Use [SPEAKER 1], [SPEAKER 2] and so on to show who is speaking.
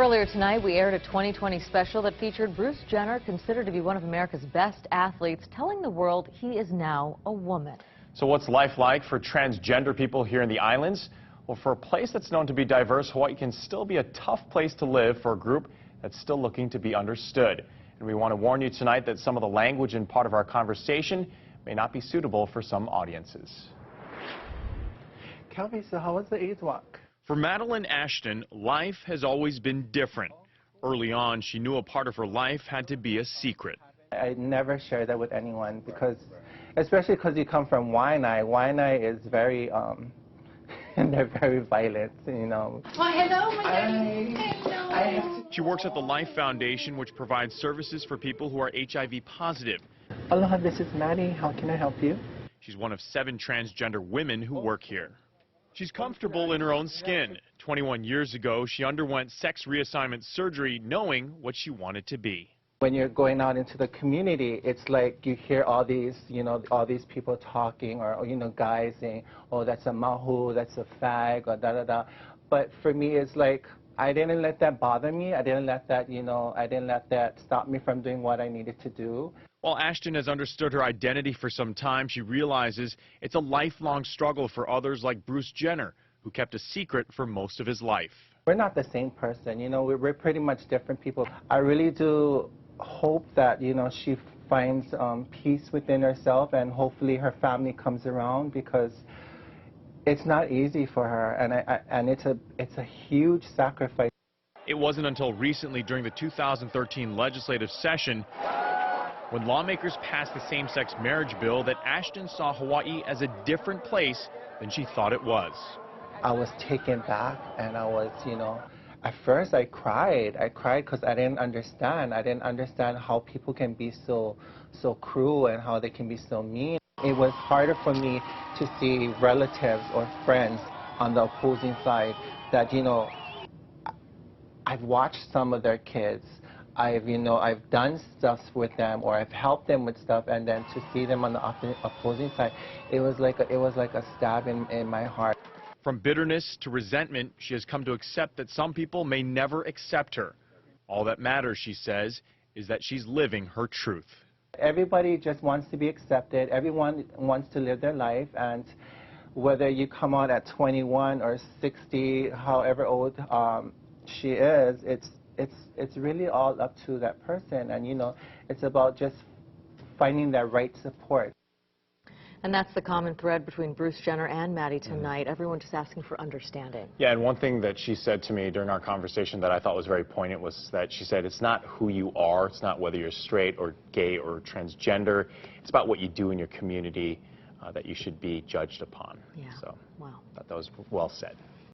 [SPEAKER 1] Earlier tonight, we aired a 2020 special that featured Bruce Jenner, considered to be one of America's best athletes, telling the world he is now a woman.
[SPEAKER 2] So what's life like for transgender people here in the islands? Well, for a place that's known to be diverse, Hawaii can still be a tough place to live for a group that's still looking to be understood. And we want to warn you tonight that some of the language in part of our conversation may not be suitable for some audiences.
[SPEAKER 3] Kelby, so how was the AIDS walk?
[SPEAKER 4] For Madeline Ashton, life has always been different. Early on, she knew a part of her life had to be a secret.
[SPEAKER 3] I never share that with anyone because, especially because you come from Waianae. Waianae is very, and they're very violent, you know.
[SPEAKER 5] Well, hello, my darling.
[SPEAKER 4] She works at the Life Foundation, which provides services for people who are HIV positive.
[SPEAKER 3] Aloha, this is Maddie. How can I help you?
[SPEAKER 4] She's one of 7 transgender women who work here. She's comfortable in her own skin. 21 years ago, she underwent sex reassignment surgery knowing what she wanted to be.
[SPEAKER 3] When you're going out into the community, it's like you hear all these, all these people talking, or, guys saying, oh, that's a mahu, that's a fag, or da-da-da. But for me, it's like, I didn't let that bother me. I didn't let that, I didn't let that stop me from doing what I needed to do.
[SPEAKER 4] While Ashton has understood her identity for some time, she realizes it's a lifelong struggle for others like Bruce Jenner, who kept a secret for most of his life.
[SPEAKER 3] We're not the same person, we're pretty much different people. I really do hope that, she finds peace within herself, and hopefully her family comes around, because it's not easy for her, and it's a huge sacrifice.
[SPEAKER 4] It wasn't until recently, during the 2013 legislative session, when lawmakers passed the same-sex marriage bill, that Ashton saw Hawaii as a different place than she thought it was.
[SPEAKER 3] I was taken back, and I was, at first I cried. I cried because I didn't understand. I didn't understand how people can be so cruel and how they can be so mean. It was harder for me to see relatives or friends on the opposing side that, I've watched some of their kids. I've done stuff with them, or I've helped them with stuff, and then to see them on the opposing side, it was like a stab in my heart.
[SPEAKER 4] From bitterness to resentment, she has come to accept that some people may never accept her. All that matters, she says, is that she's living her truth.
[SPEAKER 3] Everybody just wants to be accepted. Everyone wants to live their life, and whether you come out at 21 or 60, however old she is, it's really all up to that person, and it's about just finding that right support.
[SPEAKER 1] And that's the common thread between Bruce Jenner and Maddie tonight. Everyone just asking for understanding.
[SPEAKER 2] Yeah, and one thing that she said to me during our conversation that I thought was very poignant was that she said it's not who you are, it's not whether you're straight or gay or transgender, it's about what you do in your community that you should be judged upon.
[SPEAKER 1] Yeah.
[SPEAKER 2] So,
[SPEAKER 1] wow.
[SPEAKER 2] I thought that was well said.